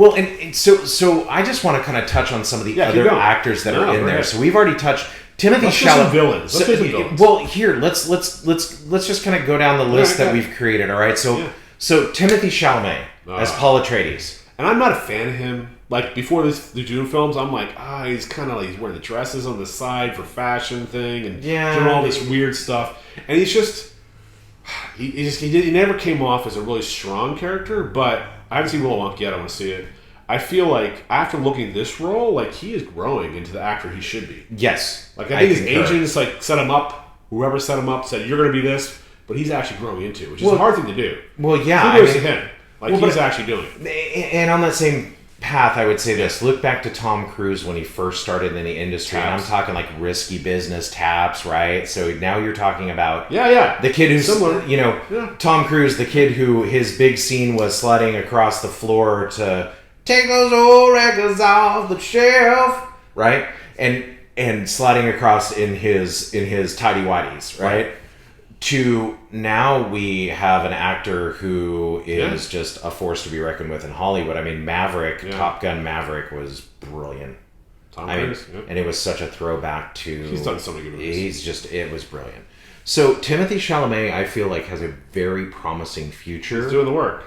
Well, and so I just want to kind of touch on some of the other actors that are in there. So we've already touched Timothy Chalamet. Villains. Let's do some villains. Well, here let's just kind of go down the list that we've created. All right, so Timothy Chalamet as Paul Atreides, and I'm not a fan of him. Like before the Dune films, I'm like, he's kind of like he's wearing the dresses on the side for fashion thing and doing all this weird stuff, and he's just he never came off as a really strong character. But I haven't seen Willow Wonka yet. I want to see it. I feel like after looking at this role, like he is growing into the actor he should be. Yes, like I think his agents like set him up. Whoever set him up said you're going to be this, but he's actually growing into it, which is a hard thing to do. Well, yeah, kudos to him. Like he's actually doing it. And on that same path, I would say this. Look back to Tom Cruise when he first started in the industry. And I'm talking like risky business taps, right? So now you're talking about the kid who's similar. Tom Cruise, the kid who his big scene was sliding across the floor to take those old records off the shelf, right? And sliding across in his tidy whities, right? To now we have an actor who is just a force to be reckoned with in Hollywood. I mean, Top Gun Maverick was brilliant. Tom Cruise, and it was such a throwback to... He's done so many good movies. It was brilliant. So Timothy Chalamet, I feel like, has a very promising future. He's doing the work.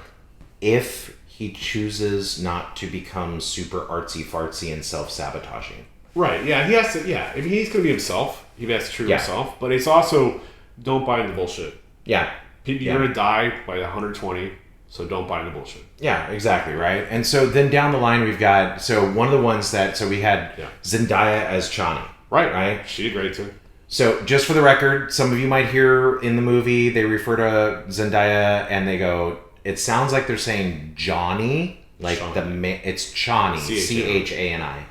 If he chooses not to become super artsy-fartsy and self-sabotaging. Right, yeah, he has to, I mean, he's going to be himself. He has to treat himself. But it's also... Don't buy into bullshit. Yeah. You're going to die by 120, so don't buy into bullshit. Yeah, exactly, right? And so then down the line we've got... So one of the ones that... So we had Zendaya as Chani. Right? She did great too. So just for the record, some of you might hear in the movie, they refer to Zendaya and they go... It sounds like they're saying Johnny. Like it's Chani. Chani.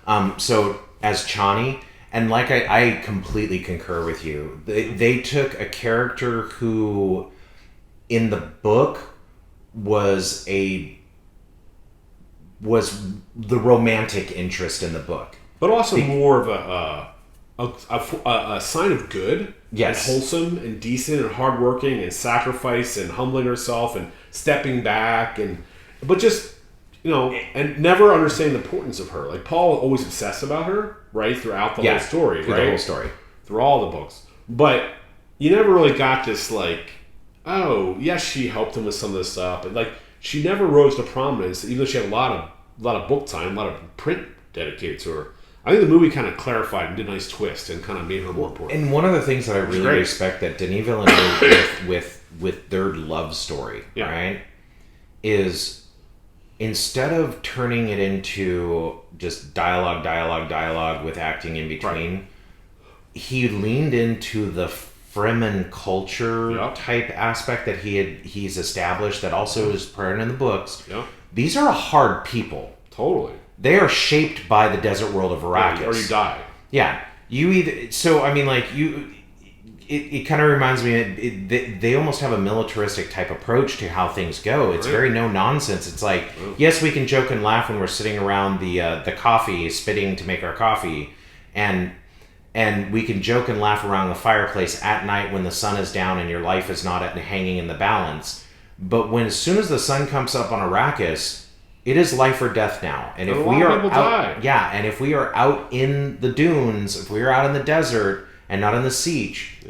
Yeah. So as Chani... And like I completely concur with you. They took a character who, in the book, was the romantic interest in the book, but also more of a sign of good, and wholesome and decent and hardworking and sacrifice and humbling herself and stepping back but just. And never understanding the importance of her. Like, Paul always obsessed about her, right? Throughout the whole story, right? The whole story. Through all the books. But you never really got this, like, oh, yes, she helped him with some of this stuff. But, like, she never rose to prominence, even though she had a lot of book time, a lot of print dedicated to her. I think the movie kind of clarified and did a nice twist and kind of made her more important. And one of the things that I really respect that Denis Villeneuve with their love story, right, is... Instead of turning it into just dialogue with acting in between, he leaned into the Fremen culture type aspect that he's established that also is present in the books. These are hard people. Totally. They are shaped by the desert world of Arrakis. Or you die. Yeah. You either... So, I mean, like, you... It kind of reminds me, they almost have a militaristic type approach to how things go. It's very no nonsense. It's like, yes, we can joke and laugh when we're sitting around the coffee, spitting to make our coffee, and we can joke and laugh around the fireplace at night when the sun is down and your life is not hanging in the balance. But as soon as the sun comes up on Arrakis, it is life or death now. And if we are out, and if we are out in the dunes, if we are out in the desert. And not in the siege,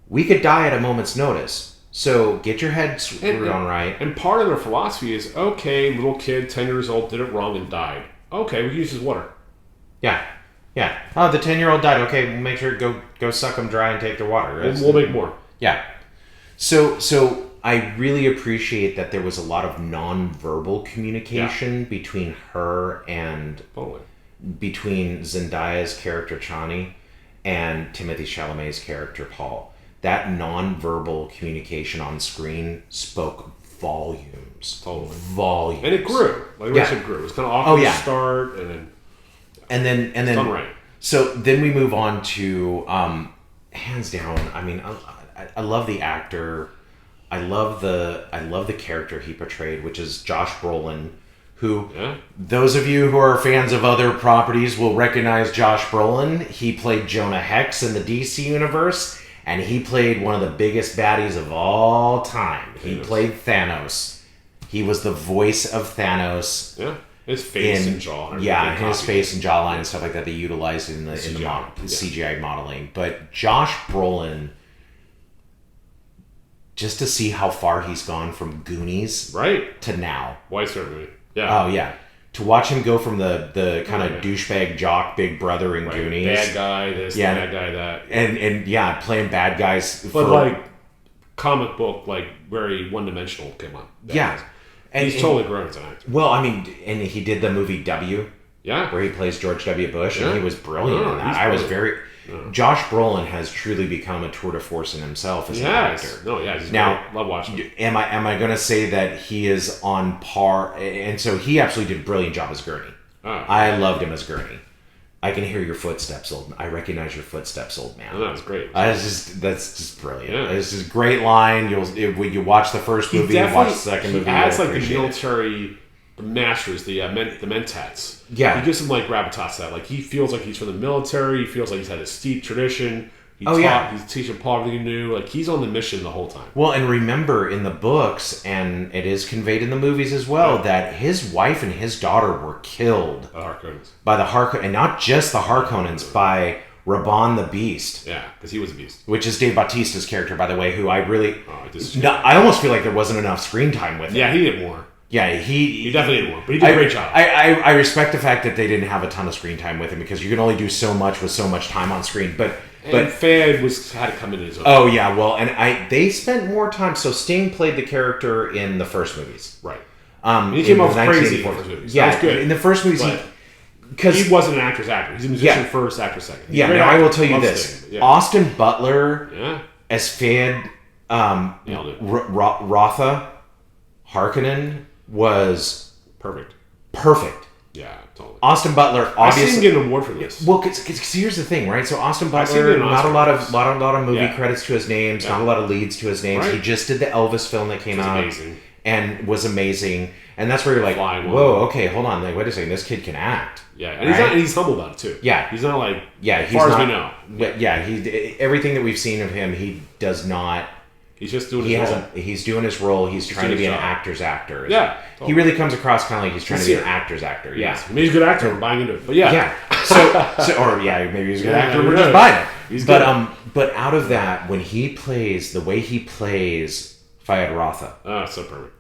we could die at a moment's notice. So get your head screwed on right. And part of their philosophy is, okay, little kid, 10 years old, did it wrong and died. Okay, we can use his water. Yeah. Oh, the 10-year-old died. Okay, we'll make sure to go suck them dry and take their water. We'll make more. Yeah. So I really appreciate that there was a lot of non-verbal communication between her and... Totally. Between Zendaya's character, Chani, and Timothée Chalamet's character, Paul. That non-verbal communication on screen spoke volumes. Totally. Volumes. And it grew. Like I said, it grew. It was kind of awkward to start, and then done right. So then we move on to, hands down, I mean, I love the actor. I love the character he portrayed, which is Josh Brolin, who, those of you who are fans of other properties will recognize Josh Brolin. He played Jonah Hex in the DC universe, and he played one of the biggest baddies of all time. He played Thanos. He was the voice of Thanos. Yeah. His face and jaw. Yeah, his face and jawline and stuff like that they utilized in the CGI modeling. But Josh Brolin, just to see how far he's gone from Goonies to now. White Star movie. Yeah. Oh, yeah. To watch him go from the kind of douchebag jock big brother in Goonies. Bad guy this, bad guy that. And playing bad guys. But comic book, very one-dimensional came on. Yeah. And he's totally grown as an actor. Well, I mean, and he did the movie W. Yeah. Where he plays George W. Bush, and he was brilliant in that. I was very... Josh Brolin has truly become a tour de force in himself as an actor. No, yeah. He's now, great. Love watching him. Am I going to say that he is on par? And so he absolutely did a brilliant job as Gurney. I loved him as Gurney. I can hear your footsteps, old man. I recognize your footsteps, old man. Oh, that's great. That's just brilliant. Yeah. It's just a great line. When you watch the first movie, you watch the second movie. He adds the military, the masters, the mentats. Yeah. He gives them gravitas to that. He feels like he's from the military. He feels like he's had a steep tradition. He's teaching Paul everything new. He's on the mission the whole time. Well, and remember in the books, and it is conveyed in the movies as well, that his wife and his daughter were killed by the Harkonnens, and not just the Harkonnens, by Raban the Beast. Yeah, because he was a beast. Which is Dave Bautista's character, by the way, who I really... I almost feel like there wasn't enough screen time with him. Yeah, he did more. Yeah, he definitely did more, but he did a great job. I respect the fact that they didn't have a ton of screen time with him, because you can only do so much with so much time on screen, but Fad had to come in his own. Oh yeah, well, and they spent more time. So Sting played the character in the first movies, right? He came off crazy in the first movies. Yeah, that was good. In the first movies, because he wasn't an actor's actor. He's a musician first, actor second. I will tell you this: Austin Butler as Fad Rotha Harkonnen was perfect. Yeah, totally. Austin Butler, obviously, I see him get an award for this. Well, because here's the thing, right? So Austin Butler, not a lot of movie credits to his names, not a lot of leads to his names. Right. He just did the Elvis film that came out, and was amazing. And that's where you're like, whoa, okay, hold on, wait a second, this kid can act. Yeah, and he's humble about it too. Yeah, he's not as far as we know. Everything that we've seen of him, he does not. He's just doing his role. He's doing his role. He's trying to be an actor's actor. Yeah. Totally. He really comes across kind of like he's trying to be an actor's actor. Yeah. Yes. Maybe he's a good actor. I'm buying into it. But yeah. Yeah. Maybe he's a good actor. We're just buying it. He's good. But out of that, when he plays, the way he plays Fayed Rotha. Oh, so perfect.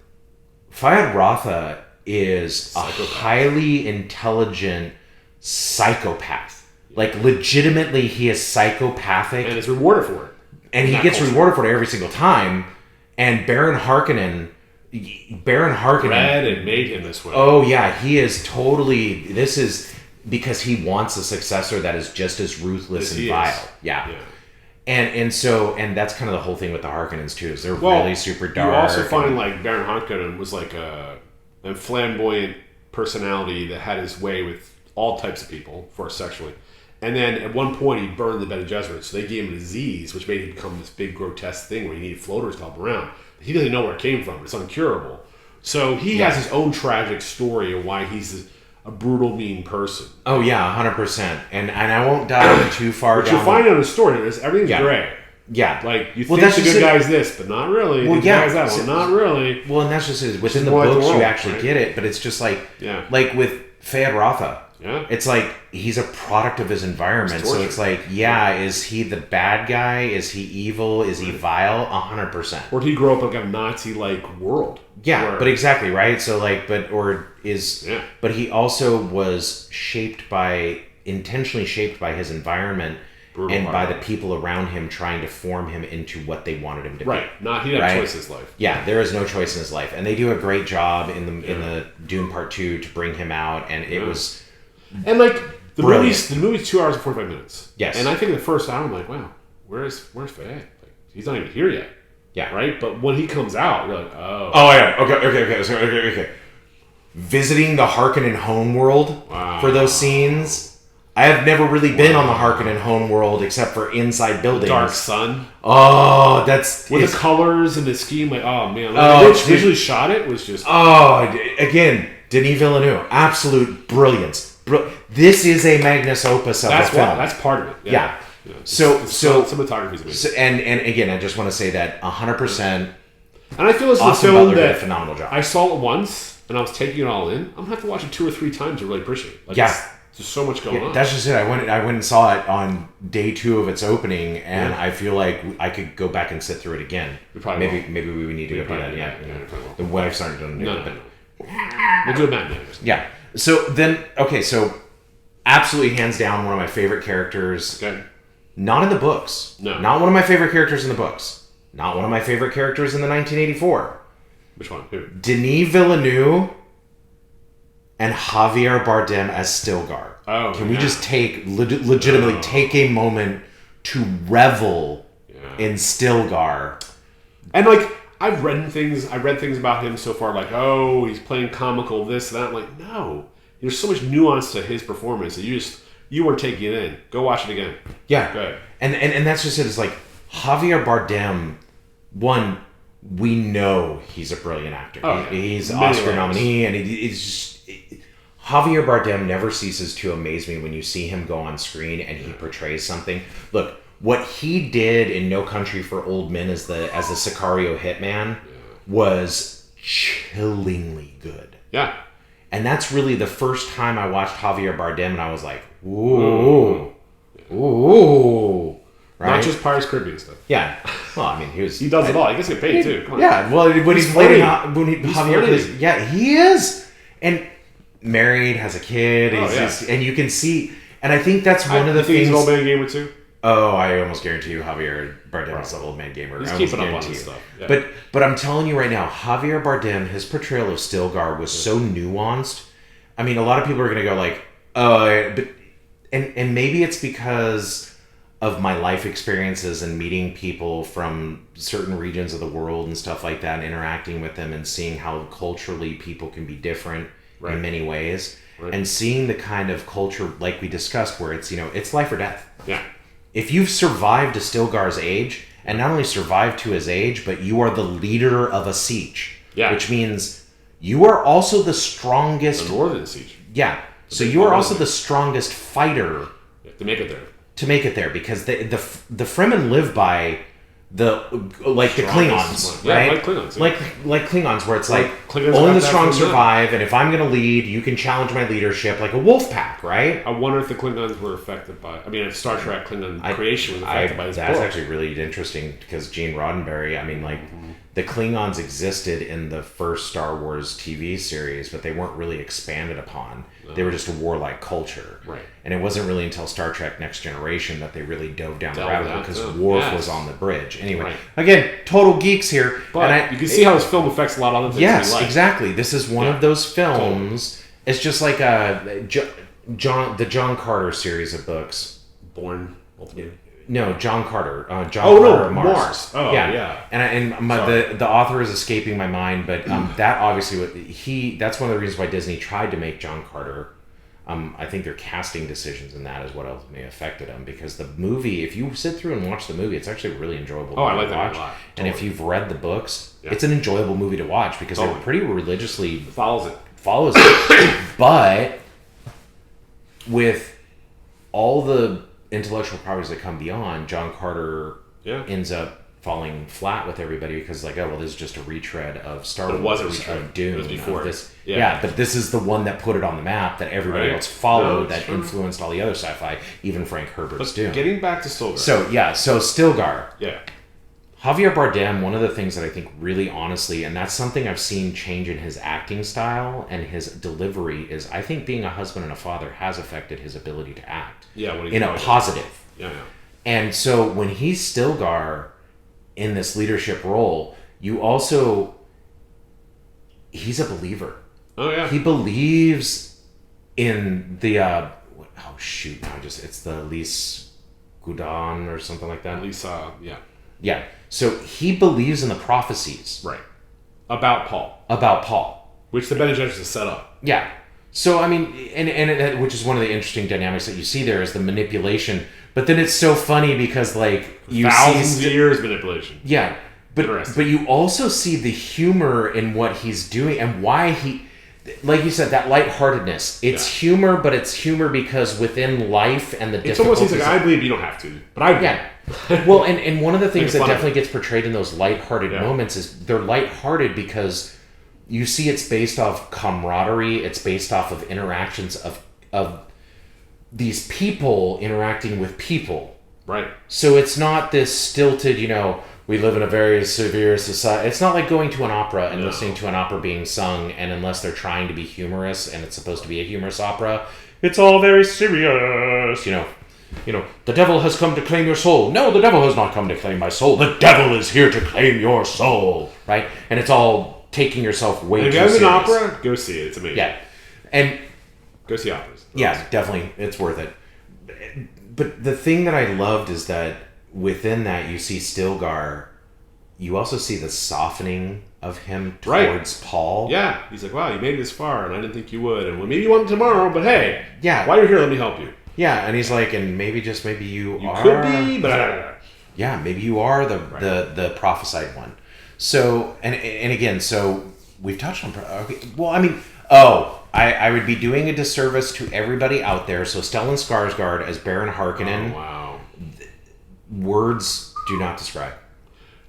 Fayed Rotha is a highly intelligent psychopath. Legitimately, he is psychopathic. And is rewarded for it. And he gets rewarded for it every single time. And Baron Harkonnen read and made him this way. Oh yeah, he is totally. This is because he wants a successor that is just as ruthless and vile. Yeah. And so that's kind of the whole thing with the Harkonnens too. Is they're really super dark. You also find Baron Harkonnen was a flamboyant personality that had his way with all types of people, first sexually. And then at one point he burned the Bene Gesserit, so they gave him a disease, which made him become this big grotesque thing where he needed floaters to help him around. He doesn't know where it came from. It's uncurable. So he has his own tragic story of why he's a brutal, mean person. Oh yeah, 100%. And I won't dive too far. But you'll find out in the story, everything's gray. Yeah. You think the good guy's this, but not really. Well, the guy's that one, not really. Well, and that's just it. Within the books you actually get it, but it's just like with Fayed Rotha. Yeah. It's he's a product of his environment. So it's is he the bad guy? Is he evil? Is he vile? 100%. Or did he grow up a Nazi-like world? Yeah, but exactly, right? So but he also was intentionally shaped by his environment by the people around him trying to form him into what they wanted him to be. Right. He didn't have choice in his life. Yeah, there is no choice in his life. And they do a great job in the Dune Part 2 to bring him out, and it was... And the movie's 2 hours and 45 minutes. Yes. And I think the first hour I'm like, wow, where's Fayed? He's not even here yet. Yeah. Right? But when he comes out, you're like, oh. Oh yeah. Okay. Visiting the Harkonnen homeworld for those scenes. I have never really been on the Harkonnen homeworld except for inside buildings. Dark Sun. Oh, that's with the colors and the scheme. Oh man, they visually shot it was just. Oh, again, Denis Villeneuve, absolute brilliance. This is a magnus opus of the film. That's part of it. Yeah. So cinematography is amazing. And again, I just want to say that 100%. And I feel this is a Austin film Butler did a that phenomenal job. I saw it once, and I was taking it all in. I'm going to have to watch it 2 or 3 times to really appreciate it. Like, there's so much going on. That's just it. I went and saw it on day 2 of its opening, and I feel like I could go back and sit through it again. Maybe we would need to go do that. Yeah. The wife's starting to do it. We'll do a matinee. Yeah. So then, so absolutely hands down one of my favorite characters. Okay. Not in the books. No. Not one of my favorite characters in the books. Not one of my favorite characters in the 1984. Which one? Who? Denis Villeneuve and Javier Bardem as Stilgar. Oh, Can we just legitimately take a moment to revel in Stilgar? And like I read things about him so far, like, oh, he's playing comical this, that. I'm like, no. There's so much nuance to his performance that you weren't taking it in. Go watch it again. Yeah. Go ahead. And that's just it. It's like Javier Bardem, one, we know he's a brilliant actor. Oh, he's an Oscar nominee, and it's just... Javier Bardem never ceases to amaze me when you see him go on screen and he portrays something. Look, what he did in No Country for Old Men as the Sicario hitman was chillingly good. Yeah. And that's really the first time I watched Javier Bardem, and I was like, ooh. Right? Not just Pirates of the Caribbean stuff. Yeah. Well, I mean, he does it all. He gets get paid too. Come on. Yeah. Well, when he's playing Javier plays, yeah, he is. And married, has a kid, and you can see, and I think that's one of the things. He's an old man gamer too. Oh, I almost guarantee you, Javier Bardem is an old man gamer. He's keeping up on this stuff. Yeah. But I'm telling you right now, Javier Bardem, his portrayal of Stilgar was so nuanced. I mean, a lot of people are going to go like, but maybe it's because of my life experiences and meeting people from certain regions of the world and stuff like that, and interacting with them and seeing how culturally people can be different in many ways, and seeing the kind of culture like we discussed where it's, it's life or death. Yeah. If you've survived to Stilgar's age, and not only survived to his age, but you are the leader of a siege, which means you are also the strongest... The northern siege. Yeah. So you are also the strongest fighter... to make it there. To make it there, because the Fremen live by the Klingons, right? Like Klingons. Yeah. Like Klingons, where it's like Klingons only the strong survive, and if I'm going to lead, you can challenge my leadership, like a wolf pack, right? I wonder if the Klingons were affected by... I mean, if Star Trek Klingon creation was affected by this book. That's actually really interesting, because Gene Roddenberry, I mean, the Klingons existed in the first Star Wars TV series, but they weren't really expanded upon. No. They were just a warlike culture. Right. And it wasn't really until Star Trek Next Generation that they really dove down the rabbit hole, because Worf was on the bridge. Anyway, again, total geeks here. But you can see how this film affects a lot of other things. Yes, exactly. This is one of those films. Totally. It's just like the John Carter series of books. Born, ultimately. No, John Carter. Carter, Mars. Oh, yeah. And the author is escaping my mind, but that obviously that's one of the reasons why Disney tried to make John Carter. I think their casting decisions in that is what ultimately affected them, because the movie, if you sit through and watch the movie, it's actually really enjoyable. I like that a lot. Totally. And if you've read the books, it's an enjoyable movie to watch, because they're pretty religiously follows it. But with all the intellectual properties that come beyond, John Carter ends up falling flat with everybody, because this is just a retread of Star Wars, of Dune. It was before this. Yeah, but this is the one that put it on the map that everybody else followed, that influenced all the other sci-fi, even FrankHerbert's Dune. Getting back to Stilgar. So Stilgar. Yeah. Javier Bardem, one of the things that I think really honestly, and that's something I've seen change in his acting style and his delivery, is I think being a husband and a father has affected his ability to act. Yeah, in a positive. Yeah. And so when he's Stilgar in this leadership role, he's a believer. Oh yeah. He believes in the it's the Lys Gudon or something like that. Lisa, Yeah. So he believes in the prophecies. Right. About Paul. Which the Bene Gesserit has set up. Yeah. So, I mean, and which is one of the interesting dynamics that you see there, is the manipulation. But then it's so funny because, you thousands of years manipulation. Yeah. But you also see the humor in what he's doing and why he... Like you said, that lightheartedness. It's humor, but it's humor because within life and the difficulties... It's almost like, I believe you don't have to, but I do. Yeah. Well, and one of the things that definitely gets portrayed in those lighthearted moments is they're lighthearted because you see it's based off camaraderie. It's based off of interactions of these people interacting with people. Right. So it's not this stilted, we live in a very severe society. It's not like going to an opera and listening to an opera being sung, and unless they're trying to be humorous and it's supposed to be a humorous opera, it's all very serious. The devil has come to claim your soul. No, the devil has not come to claim my soul. The devil is here to claim your soul. Right? And it's all taking yourself way too serious. If you have an opera, go see it. It's amazing. Yeah. And go see operas. Yeah, definitely. It's worth it. But the thing that I loved is that within that you see Stilgar, you also see the softening of him towards Paul. Yeah. He's like, wow, you made it this far, and I didn't think you would. And maybe you want it tomorrow, but hey. Yeah. While you're here, let me help you. Yeah, and he's like, and maybe you are... could be, but... Yeah, maybe you are the prophesied one. So, and again, so we've touched on... Okay, well, I mean... I would be doing a disservice to everybody out there. So Stellan Skarsgård as Baron Harkonnen. Oh, wow. Words do not describe.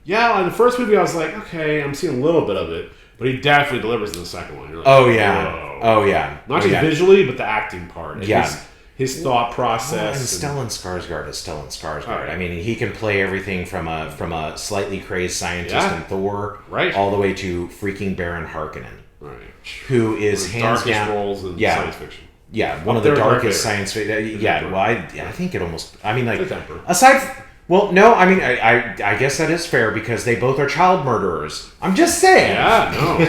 Yeah, in the first movie I was like, okay, I'm seeing a little bit of it. But he definitely delivers in the second one. You're like, oh, yeah. Whoa. Oh, yeah. Not just visually, but the acting part. And yeah. His thought process. Well, and Stellan Skarsgård is Stellan Skarsgård. I mean, he can play everything from a slightly crazed scientist in Thor all the way to freaking Baron Harkonnen. Right. Who is hands down roles in science fiction. Yeah, one of the darkest science fiction. Yeah, well, I think it almost. I mean, like aside. Well, no, I mean, I guess that is fair because they both are child murderers. I'm just saying. Yeah, no.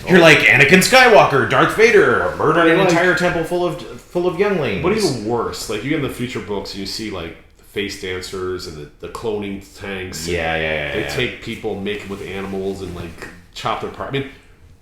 You're like Anakin Skywalker, Darth Vader, murdered an entire temple full of younglings. But even worse, like you get in the future books, and you see like the face dancers and the cloning tanks. They take people, make them with animals, and like chop their part. I mean,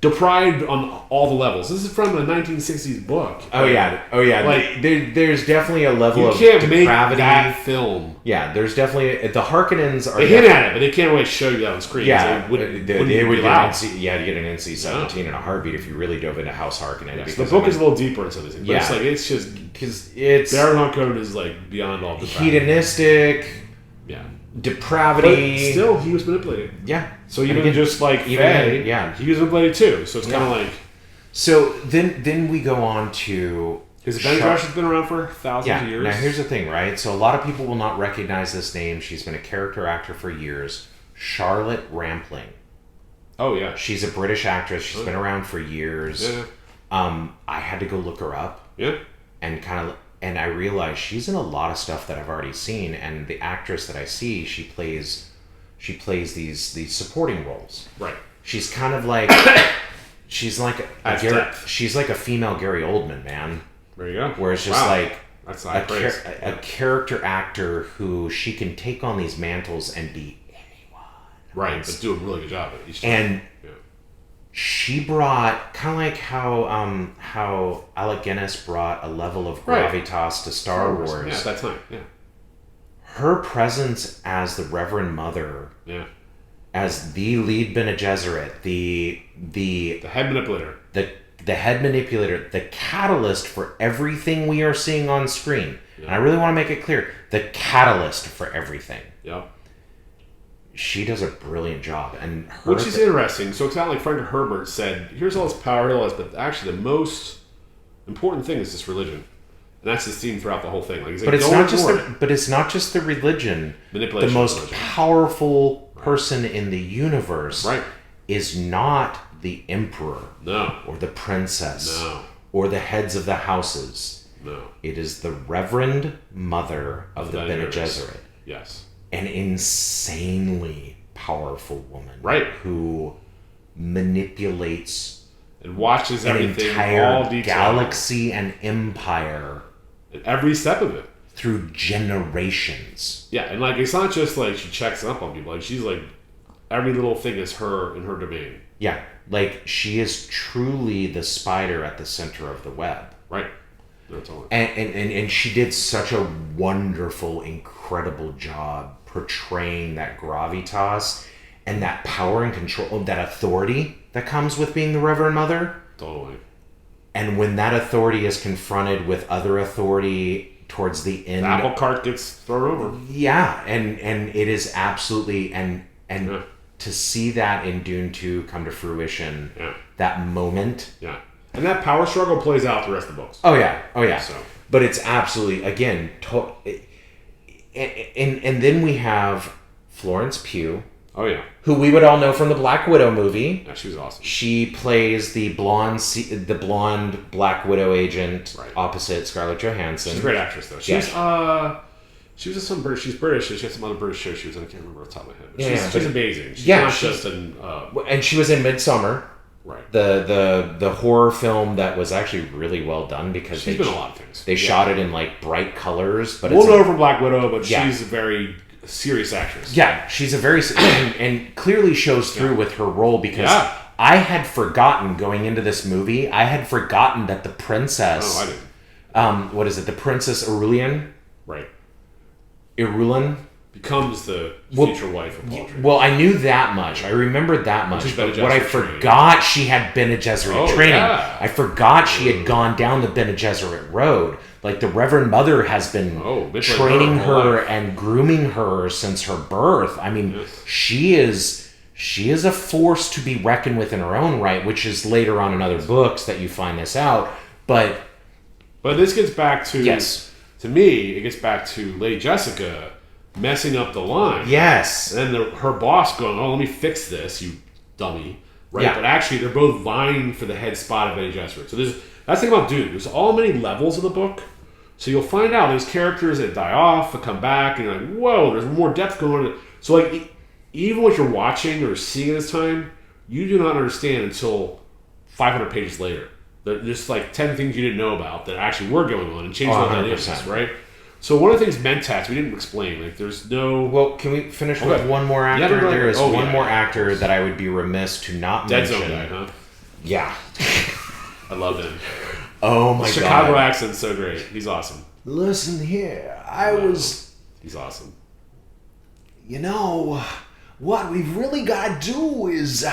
deprived on all the levels. This is from a 1960s book. Oh yeah. Like there's definitely a level of depravity. You can't make that film. Yeah, there's definitely the Harkonnens are. They hit at it, but they can't really show you that on screen. Yeah, they would get an NC-17 in a heartbeat if you really dove into House Harkonnen. Yeah, so the book is a little deeper into this. But it's just because it's Baron Harkonnen is like beyond all depravity. Hedonistic. Yeah. Depravity. But still, he was manipulated. Yeah. So even just like Faye, he was manipulated too. So it's kind of like. So then we go on to. Because Bene Gesserit's been around for thousands of years. Now here's the thing, right? So a lot of people will not recognize this name. She's been a character actor for years. Charlotte Rampling. Oh yeah. She's a British actress. She's been around for years. Yeah. I had to go look her up. Yeah. And I realized she's in a lot of stuff that I've already seen, and the actress that I see, she plays these supporting roles. Right. She's kind of like she's like a female Gary Oldman, man. There you go. Where it's just like that's a character actor who she can take on these mantles and be anyone. Right, but do a really good job at each time. And she brought kind of like how Alec Guinness brought a level of gravitas to Star Wars. Yeah, at that time. Yeah. Her presence as the Reverend Mother, as the lead Bene Gesserit, the head manipulator, the head manipulator, the catalyst for everything we are seeing on screen. Yeah. And I really want to make it clear, the catalyst for everything. Yeah. She does a brilliant job, and which is interesting. So it's not like FrankHerbert said, "Here's all this power, but actually the most important thing is this religion." And that's the theme throughout the whole thing. Like, but it's not just the religion. Manipulation. The most powerful person in the universe is not the emperor, or the princess, or the heads of the houses. No, it is the Reverend Mother of the Bene Gesserit. Yes, an insanely powerful woman, who manipulates and watches everything, an entire all detail, galaxy and empire. Every step of it. Through generations. Yeah, and like it's not just like she checks up on people. Like she's like every little thing is her in her domain. Yeah. Like she is truly the spider at the center of the web. Right. That's all. And she did such a wonderful, incredible job portraying that gravitas and that power and control, that authority that comes with being the Reverend Mother. Totally. And when that authority is confronted with other authority towards the end. The apple cart gets thrown over. Yeah, and it is absolutely and to see that in Dune 2 come to fruition, that moment. Yeah. And that power struggle plays out the rest of the books. Oh yeah. So. But it's absolutely, again, and then we have Florence Pugh. Oh yeah. Who we would all know from the Black Widow movie. Yeah, she was awesome. She plays the blonde Black Widow agent opposite Scarlett Johansson. She's a great actress though. She was in some British. She's British. She had some other British shows she was in. I can't remember off the top of my head. She's amazing. She's not just in. And she was in Midsommar. Right. The horror film that was actually really well done because she's been in a lot of things. They shot it in like bright colors, but we'll know her from Black Widow, but she's a very serious actress. Yeah, she's a very and clearly shows through with her role because I had forgotten going into this movie. I had forgotten that the princess. Oh, I didn't. What is it? The Princess Irulan. Right. Irulan becomes the future wife of Paul Atreides. Well, I knew that much. I remembered that much. But what I forgot, she had Bene Gesserit training. Yeah. I forgot she had gone down the Bene Gesserit road. Like the Reverend Mother has been training her and grooming her since her birth. I mean, she is a force to be reckoned with in her own right, which is later on in other books that you find this out. But this gets back to to me, it gets back to Lady Jessica messing up the line. Yes. And then her boss going, "Oh, let me fix this, you dummy." Right? Yeah. But actually, they're both vying for the head spot of Bene Gesserit. So that's the thing about Dune. There's all many levels of the book. So you'll find out there's characters that die off, that come back, and you're like, whoa, there's more depth going on. So like, even what you're watching or seeing at this time, you do not understand until 500 pages later. There's like 10 things you didn't know about that actually were going on and changed the dynamics, right? So one of the things Mentats, we didn't explain, like there's no... Well, can we finish with one more actor? There is one more actor that I would be remiss to not mention. Dead Zone guy, huh? Yeah. I love him. Oh my god. Chicago accent's so great. He's awesome. Listen here, He's awesome. You know, what we've really got to do is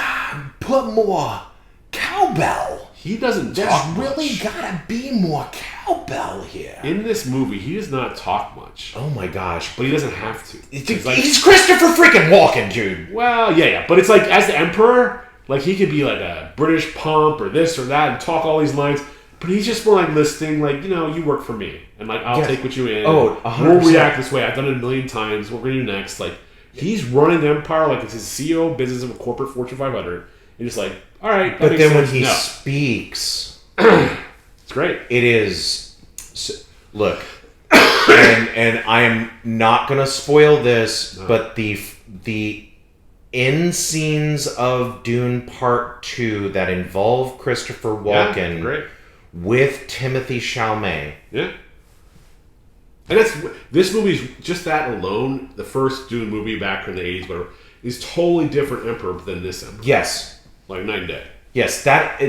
put more cowbell. He doesn't There's talk much. really gotta be more cowbell here. In this movie, he does not talk much. Oh my gosh. But he doesn't have to. He's Christopher freaking Walken, dude. Well, yeah. But it's like, as the Emperor, like he could be like a British pump or this or that and talk all these lines. But he's just more like listening, like, you know, you work for me. And like, I'll take what you in. Oh, 100%. We'll react this way. I've done it a million times. What we're going to do next. Like, he's running the Empire like it's his CEO business of a corporate Fortune 500. And just like, all right. But then when he speaks, it's great. It is. Look, and I am not going to spoil this, but the end scenes of Dune Part 2 that involve Christopher Walken with Timothy Chalamet. Yeah. And this movie's just that alone, the first Dune movie back in the 80s, whatever, is totally different Emperor than this Emperor. Yes. Like night and day. Yes, that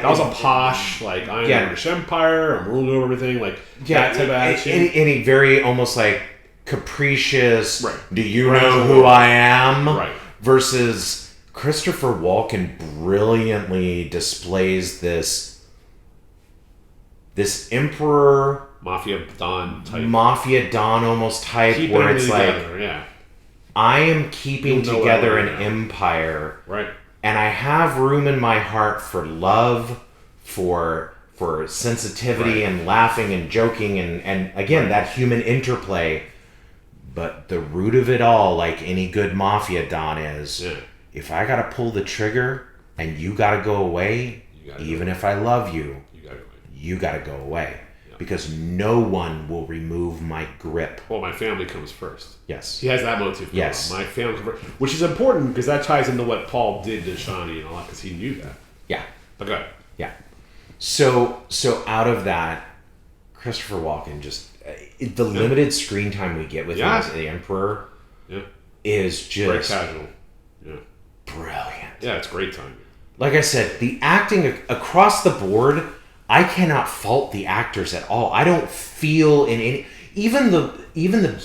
was a posh, like, I'm the British Empire, I'm ruling over everything, like, that type of attitude. And he very almost like capricious, do you know know who I am? Right. Versus Christopher Walken brilliantly displays this emperor... Mafia Don almost type, where it's like, I am keeping together an empire. Right. And I have room in my heart for love, for sensitivity and laughing and joking and again, that human interplay. But the root of it all, like any good mafia Don is, if I got to pull the trigger and you got to go away, even if I love you, you got to go away. Because no one will remove my grip. Well, my family comes first. Yes. He has that motive. Yes. My family comes first. Which is important because that ties into what Paul did to Shani and all that because he knew that. Yeah. But go ahead. Yeah. So out of that, Christopher Walken just... the limited screen time we get with him as the Emperor is just... Very casual. Yeah. Brilliant. Yeah, it's great time. Like I said, the acting across the board... I cannot fault the actors at all. I don't feel in any... Even the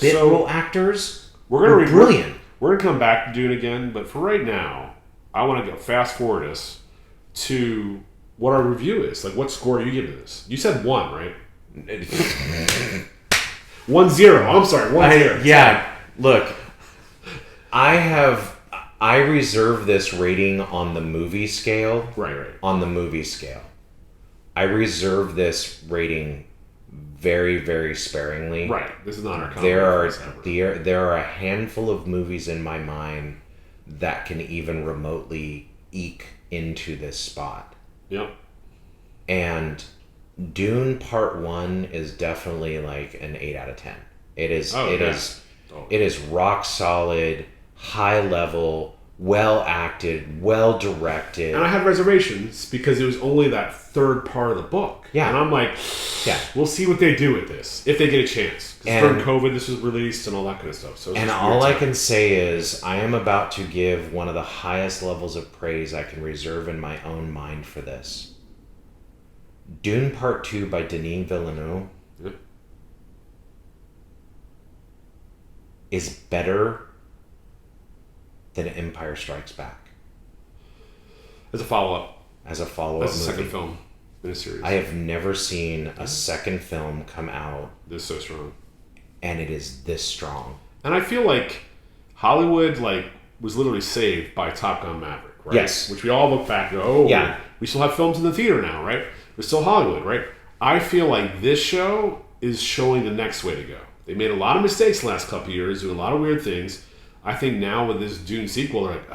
bit role actors were brilliant. We're going to come back to Dune again, but for right now, I want to go fast forward us to what our review is. Like, what score are you giving this? You said 1, right? 1-0. I'm sorry, 1-0. Yeah, look, I reserve this rating on the movie scale. Right. On the movie scale. I reserve this rating very, very sparingly. Right. This is not our there are a handful of movies in my mind that can even remotely eke into this spot. Yep. And Dune Part 1 is definitely like an 8 out of 10. It is it is rock solid, high level, well acted, well directed. And I had reservations because it was only that third part of the book. Yeah. And I'm like, we'll see what they do with this if they get a chance. Because during COVID, this was released and all that kind of stuff. So and all I can say is I am about to give one of the highest levels of praise I can reserve in my own mind for this. Dune Part 2 by Denis Villeneuve is better than Empire Strikes Back. As a follow-up. As a follow-up movie. That's the second movie. film in a series. I have never seen a second film come out. This is so strong. And it is this strong. And I feel like Hollywood was literally saved by Top Gun Maverick, right? Yes. Which we all look back and go, we still have films in the theater now, right? We're still Hollywood, right? I feel like this show is showing the next way to go. They made a lot of mistakes the last couple of years, doing a lot of weird things. I think now with this Dune sequel, they're like,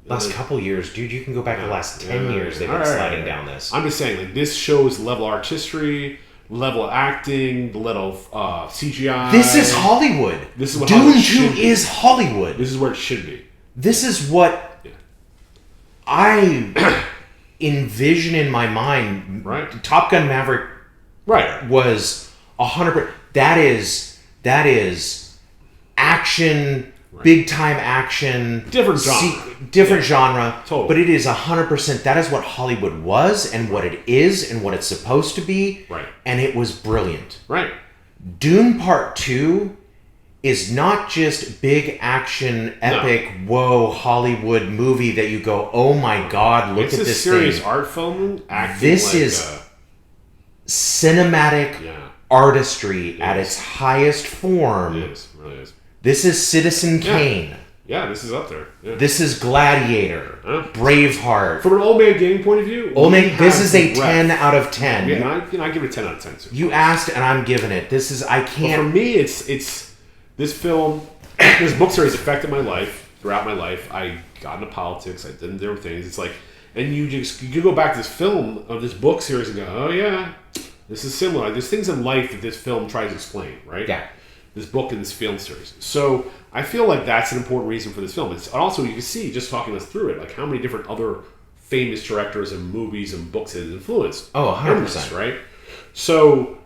last couple years, dude, you can go back the last 10 years they've been sliding down this. I'm just saying, this shows level of artistry, level of acting, the level of CGI. This is Hollywood. This is what Dune 2 is Hollywood. This is where it should be. This is what I envision in my mind. Right. Top Gun Maverick was 100%. That is action, big time action. Different genre. Different genre. Totally. But it is 100%. That is what Hollywood was and what it is and what it's supposed to be. Right. And it was brilliant. Right. Dune Part 2 is not just big action, epic, whoa, Hollywood movie that you go, oh my God, look at this thing. It's a serious art film. This is cinematic artistry at its highest form. It is. It really is. This is Citizen Kane. Yeah, this is up there. Yeah. This is Gladiator. Braveheart. From an old man game point of view, this is a 10 out of 10. Yeah, I give it a 10 out of 10. Too. You asked, and I'm giving it. This is, I can't... But for me, it's this film, this book series affected my life. Throughout my life, I got into politics. I did different things. It's like, and you go back to this film of this book series and go, oh yeah, this is similar. There's things in life that this film tries to explain, right? Yeah. This book and this film series. So I feel like that's an important reason for this film. It's also, you can see, just talking us through it, like how many different other famous directors and movies and books it influenced. Oh, 100%. Right? So,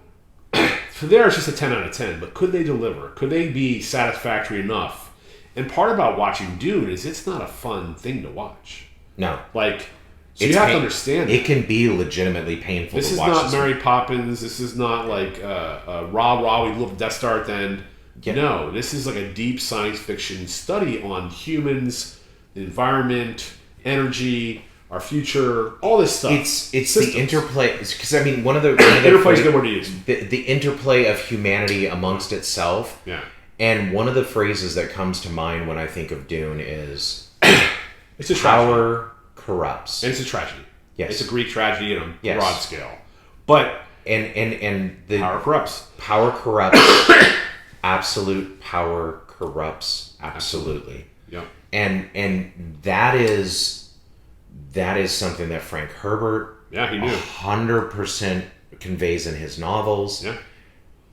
for there, it's just a 10 out of 10. But could they deliver? Could they be satisfactory enough? And part about watching Dune is it's not a fun thing to watch. No. So you have to understand it can be legitimately painful to watch. This is not Mary Poppins. This is not like rah, we love Death Star at the end. Yeah. No, this is like a deep science fiction study on humans, the environment, energy, our future, all this stuff. It's the interplay, because I mean one of the interplay is a good word to use. The interplay of humanity amongst itself. Yeah. And one of the phrases that comes to mind when I think of Dune is it's a power corrupts. And it's a tragedy. Yes. It's a Greek tragedy on a broad scale. But and the power corrupts. Power corrupts. Absolute power corrupts absolutely. Yeah. And that is something that FrankHerbert he knew 100% conveys in his novels. Yeah.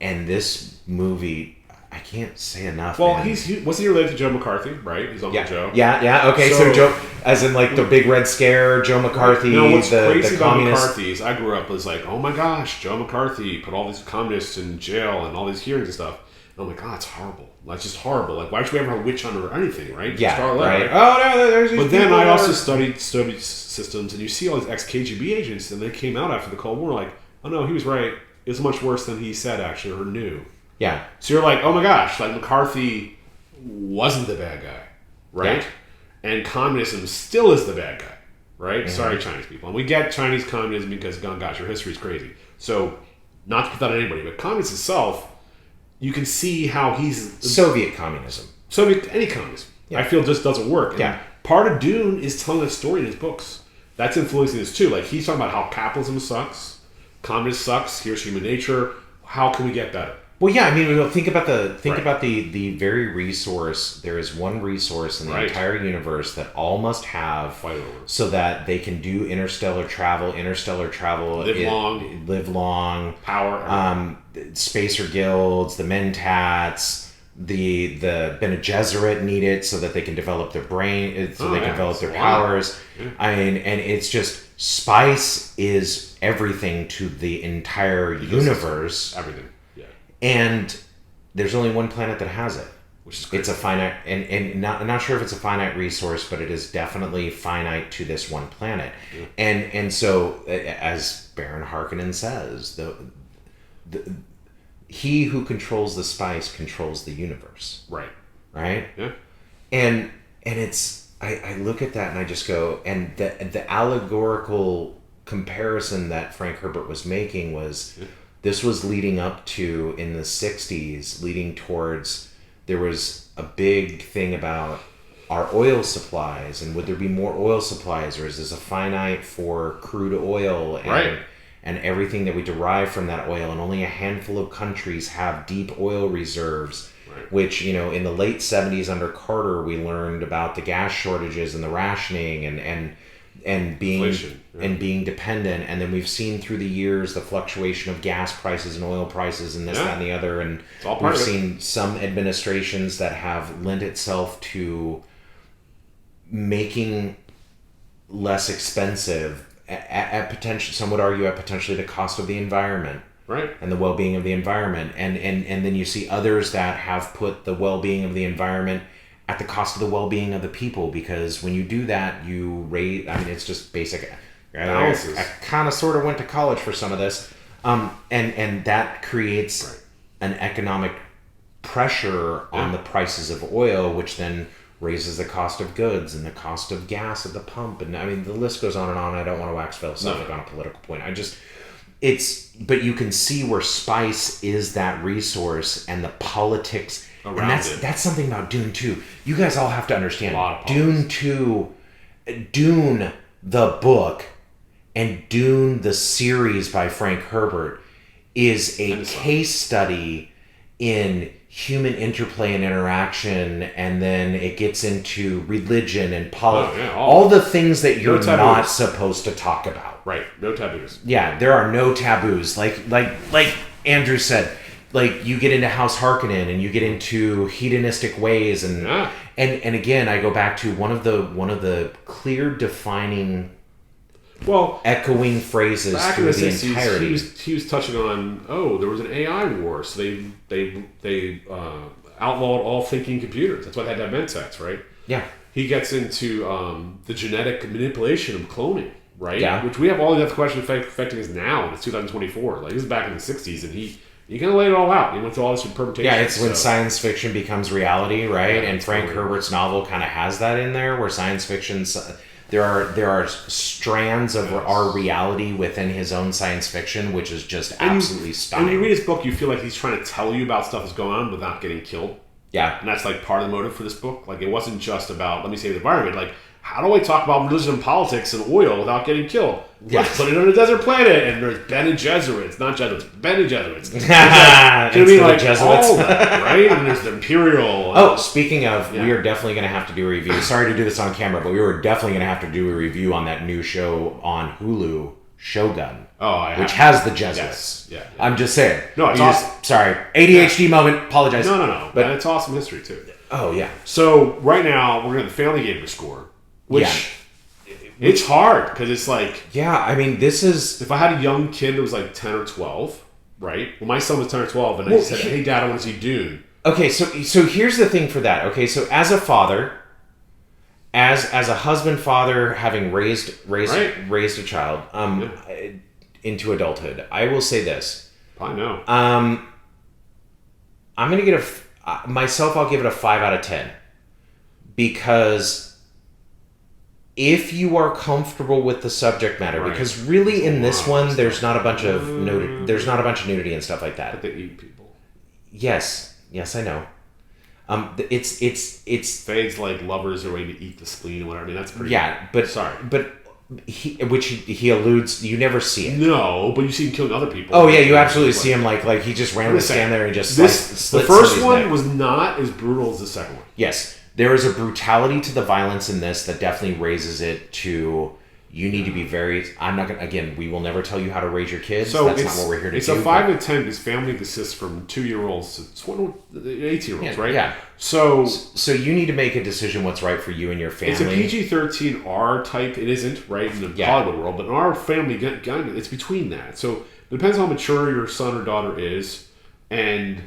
And this movie, I can't say enough. Well, man. wasn't he related to Joe McCarthy, right? His Uncle Joe. Yeah. Okay, so Joe, as in like the Big Red Scare, Joe McCarthy. You know, what's crazy about communist... McCarthy is I grew up as like, oh my gosh, Joe McCarthy put all these communists in jail and all these hearings and stuff. And I'm like, oh, it's horrible. Like, just horrible. Like, why should we ever have a witch hunt or anything, right? Yeah, right. Oh no, there's these. But then I also studied systems, and you see all these ex-KGB agents, and they came out after the Cold War like, oh no, he was right. It was much worse than he said, actually, or knew. Yeah. So you're like, oh my gosh, like McCarthy wasn't the bad guy, right? Yeah. And communism still is the bad guy, right? Mm-hmm. Sorry, Chinese people. And we get Chinese communism because, oh gosh, your history is crazy. So, not to put that on anybody, but communism itself, you can see how he's Soviet communism. Any communism. Yeah. I feel just doesn't work. And part of Dune is telling a story in his books. That's influencing this too. Like he's talking about how capitalism sucks, communism sucks. Here's human nature. How can we get better? Well, yeah. I mean, think about the very resource. There is one resource in the entire universe that all must have, so that they can do interstellar travel. Live long. Power. Spacer guilds, the Mentats. The Bene Gesserit need it so that they can develop their brain, so they can develop their powers. Yeah. I mean, and it's just spice is everything to the entire universe. Everything. Yeah. And there's only one planet that has it. Which is crazy. It's a finite, and not sure if it's a finite resource, but it is definitely finite to this one planet. Yeah. And so, as Baron Harkonnen says, he who controls the spice controls the universe. Right. Right? Yeah. And it's I look at that and I just go, and the allegorical comparison that FrankHerbert was making was this was leading up to in the 60s, leading towards there was a big thing about our oil supplies and would there be more oil supplies, or is this a finite for crude oil and everything that we derive from that oil, and only a handful of countries have deep oil reserves, which, in the late 70s under Carter, we learned about the gas shortages and the rationing and being inflation, and being dependent. And then we've seen through the years the fluctuation of gas prices and oil prices and this, that, and the other. And we've seen some administrations that have lent itself to making less expensive at potential, some would argue at potentially the cost of the environment, and the well-being of the environment, and then you see others that have put the well-being of the environment at the cost of the well-being of the people, because when you do that, you raise. I mean, it's just basic. I kind of sort of went to college for some of this, and that creates an economic pressure on the prices of oil, which then raises the cost of goods and the cost of gas at the pump, and I mean the list goes on and on. I don't want to wax philosophic on a political point. But you can see where spice is that resource and the politics around it. That's something about Dune 2. You guys all have to understand. Dune 2, Dune the book, and Dune the series by FrankHerbert is a case study in human interplay and interaction, and then it gets into religion and politics, all the things that you're not supposed to talk about. Right, no taboos. Yeah, there are no taboos. Like Andrew said, like you get into House Harkonnen and you get into hedonistic ways, and again, I go back to one of the clear defining. Echoing phrases through the entirety. He was touching on, there was an AI war, so they outlawed all thinking computers. That's why they had to have Mentats, right? Yeah. He gets into the genetic manipulation of cloning, right? Yeah. Which we have all these other questions affecting us now, and it's 2024. Like, this is back in the 60s, and he kind of laid it all out. He went through all this permutation. Yeah, it's when science fiction becomes reality, right? And FrankHerbert's novel kind of has that in there, where science fiction's... There are strands of our reality within his own science fiction, which is just absolutely stunning. And you read his book, you feel like he's trying to tell you about stuff that's going on without getting killed. Yeah. And that's like part of the motive for this book. Like, it wasn't just about, let me save the environment. Like, how do I talk about religion and politics and oil without getting killed? Let's put it on a desert planet, and there's Bene Gesserits, not Jesuits, Bene Gesserits. You know what I mean? Like, Jesuits. All that, right? And there's the Imperial. Speaking of, we are definitely going to have to do a review. Sorry to do this on camera, but we were definitely going to have to do a review on that new show on Hulu, Shogun, which has the Jesuits. Yes. Yeah. I'm just saying. No, it's awesome. Sorry. ADHD moment. Apologize. No. But it's awesome history, too. Oh, yeah. So, right now, we're going to the Family Gamer score, which... It's hard, because it's like... Yeah, I mean, this is... If I had a young kid that was like 10 or 12, right? Well, my son was 10 or 12, and I said, hey, Dad, I want to see Dune. Okay, so here's the thing for that. Okay, so as a father, as a husband, father, having raised a child into adulthood, I will say this. I know. I'm going to get I'll give it a 5 out of 10. Because... if you are comfortable with the subject matter, because really in this one there's not a bunch of nudity and stuff like that. But they eat people. Yes, I know. It's Fade's like lovers are waiting to eat the spleen or whatever. I mean, that's pretty. Yeah, but sorry, but he alludes. You never see it. No, but you see him killing other people. Oh yeah, you absolutely see him like he just randomly stand there and just the first one was not as brutal as the second one. Yes, there is a brutality to the violence in this that definitely raises it to. You need to be very. I'm not gonna. Again, we will never tell you how to raise your kids. So that's not what we're here to do. It's a 5 to 10 because family consists from 2-year-olds to 18-year-olds, right? Yeah. So you need to make a decision what's right for you and your family. It's a PG-13 type. It isn't right in the Hollywood world, but in our family, it's between that. So it depends how mature your son or daughter is and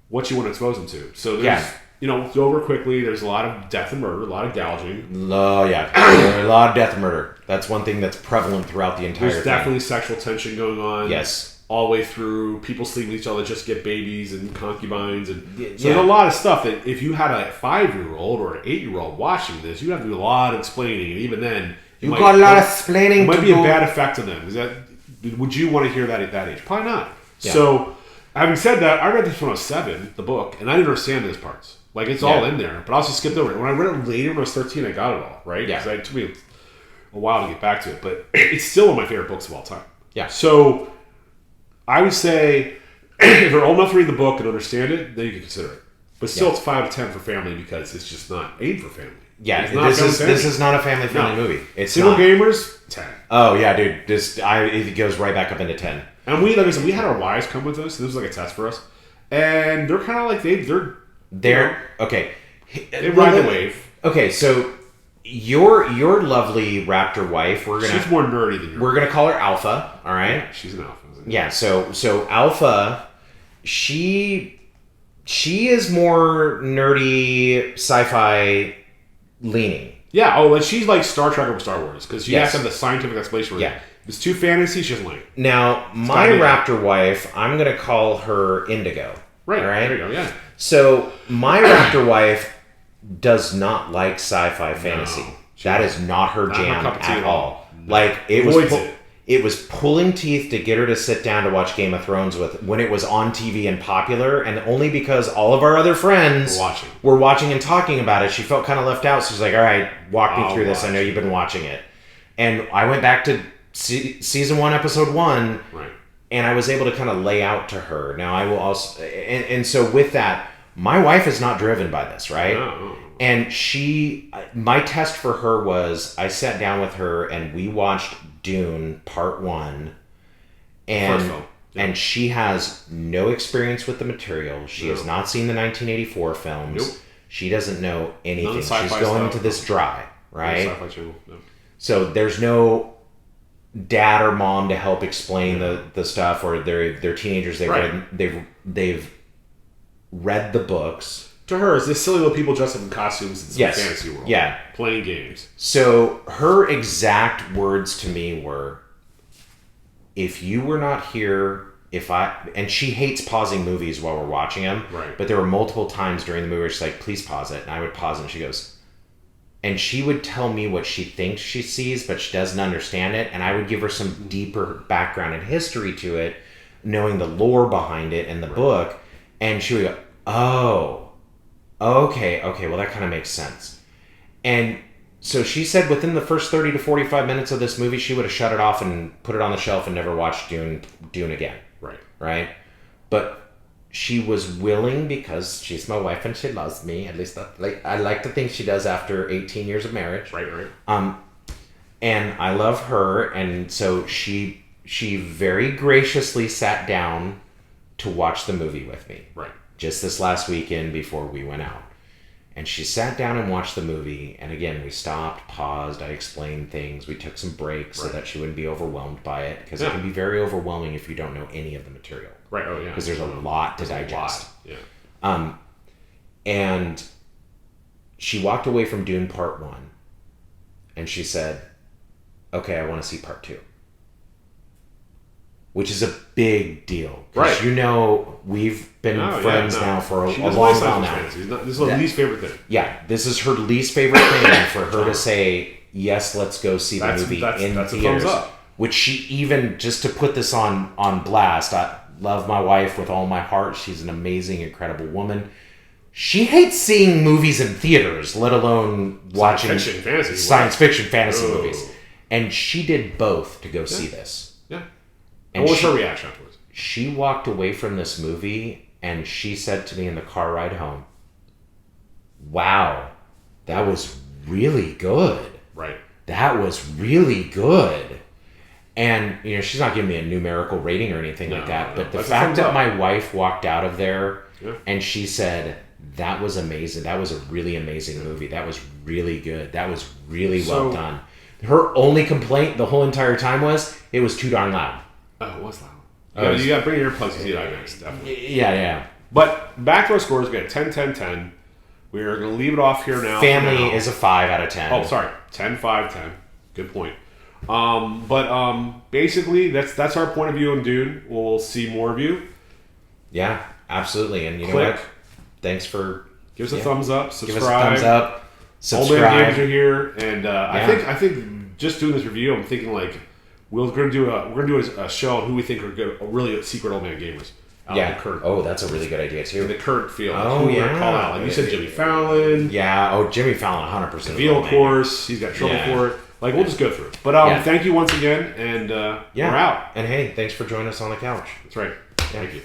what you want to expose them to. So there's. Go over quickly. There's a lot of death and murder, a lot of gouging. Oh, yeah. A lot of death and murder. That's one thing that's prevalent throughout the entire There's definitely sexual tension going on. Yes. All the way through. People sleeping with each other just get babies and concubines. So there's a lot of stuff that if you had a 5-year-old or an 8-year-old watching this, you'd have to do a lot of explaining. And even then... You got a lot of explaining. It might be a bad effect on them. Would you want to hear that at that age? Probably not. Yeah. So, having said that, I read this when I was 7, the book, and I didn't understand those parts. Like, it's all in there, but I also skipped over it. When I read it later, when I was 13, I got it all, right? Yeah. Because it took me a while to get back to it, but it's still one of my favorite books of all time. Yeah. So, I would say, if they're old enough to read the book and understand it, then you can consider it. But still, it's 5 to 10 for family because it's just not aimed for family. Yeah, this is not a family-friendly movie. It's Single gamers, 10. Oh, yeah, dude. It goes right back up into 10. And we had our wives come with us, so this was like a test for us. And they're kind of like, They're okay. They ride the wave. Okay, so your lovely raptor wife, she's more nerdy than you. We're gonna call her Alpha. All right. Yeah, she's an alpha. Yeah. So Alpha, she is more nerdy, sci-fi leaning. Yeah. Oh, and she's like Star Trek over Star Wars because she has to have the scientific explanation. Yeah. It's too fantasy. She doesn't like it. Now, my raptor wife, I'm gonna call her Indigo. Right. All right. There you go. Yeah. So my raptor wife does not like sci-fi fantasy. That is not her jam at all. No. Like it was pulling teeth to get her to sit down to watch Game of Thrones when it was on TV and popular, and only because all of our other friends were watching and talking about it, she felt kind of left out. So she's like, "All right, walk me through this. I know you've been watching it." And I went back to season 1, episode 1. Right. And I was able to kind of lay out to her. Now I will also, and so with that, my wife is not driven by this, right? No. And my test for her was, I sat down with her and we watched Dune Part 1, and she has no experience with the material. She has not seen the 1984 films. Nope. She doesn't know anything. She's going into this dry, right? Sci-fi channel. No. So there's no dad or mom to help explain the stuff, or they're teenagers. They've read the books. To her, it's this silly little people dressed up in costumes in some fantasy world. Yeah. Playing games. So her exact words to me were, if you were not here, and she hates pausing movies while we're watching them. Right. But there were multiple times during the movie where she's like, please pause it. And I would pause it and she goes, and she would tell me what she thinks she sees, but she doesn't understand it. And I would give her some deeper background and history to it, knowing the lore behind it and the book. And she would go, oh, okay, well, that kind of makes sense. And so she said within the first 30 to 45 minutes of this movie, she would have shut it off and put it on the shelf and never watched Dune again. Right? But she was willing, because she's my wife and she loves me. At least I like to think she does after 18 years of marriage. Right. And I love her, and so she very graciously sat down to watch the movie with me. Right. Just this last weekend before we went out. And she sat down and watched the movie, and again, we stopped, paused, I explained things, we took some breaks so that she wouldn't be overwhelmed by it, because it can be very overwhelming if you don't know any of the material. Right, oh yeah. Because there's a lot to digest. Yeah. And she walked away from Dune Part 1, and she said, okay, I want to see Part 2. Which is a big deal. Because we've been friends now for a long while now. This is her least favorite thing. Yeah, this is her least favorite thing. And for her to say, yes, let's go see the movie in theaters. A thumbs up. Which she even, just to put this on blast, love my wife with all my heart. She's an amazing, incredible woman. She hates seeing movies in theaters, let alone watching science fiction fantasy movies. And she did both to go see this. Yeah. And what was her reaction afterwards? She walked away from this movie and she said to me in the car ride home, wow, that was really good. Right. That was really good. And, you know, she's not giving me a numerical rating or anything like that, but the fact that my wife walked out of there and she said, that was amazing. That was a really amazing movie. That was really good. That was really well done. Her only complaint the whole entire time was, it was too darn loud. Oh, it was loud. You got to bring your earplugs to see it IMAX, definitely. Yeah. But back to our scores, we got 10, 10, 10. We're going to leave it off here now. Family is a 5 out of 10. Oh, sorry. 10, 5, 10. Good point. But basically, that's our point of view on Dune. We'll see more of you. Yeah, absolutely. And you know what? Thanks for... Give us a thumbs up. Subscribe. Give us a thumbs up. Subscribe. All the games are here. And I think just doing this review, I'm thinking like, we're going to do a show on who we think are good, really secret old man gamers. Oh, that's a really good idea too. In the current field. Oh, yeah. Call out. Like you said, Jimmy Fallon. Yeah. Oh, Jimmy Fallon, 100%. Veal, of course. He's got trouble for it. Like, we'll just go through it. But thank you once again, and we're out. And hey, thanks for joining us on the couch. That's right. Thank you.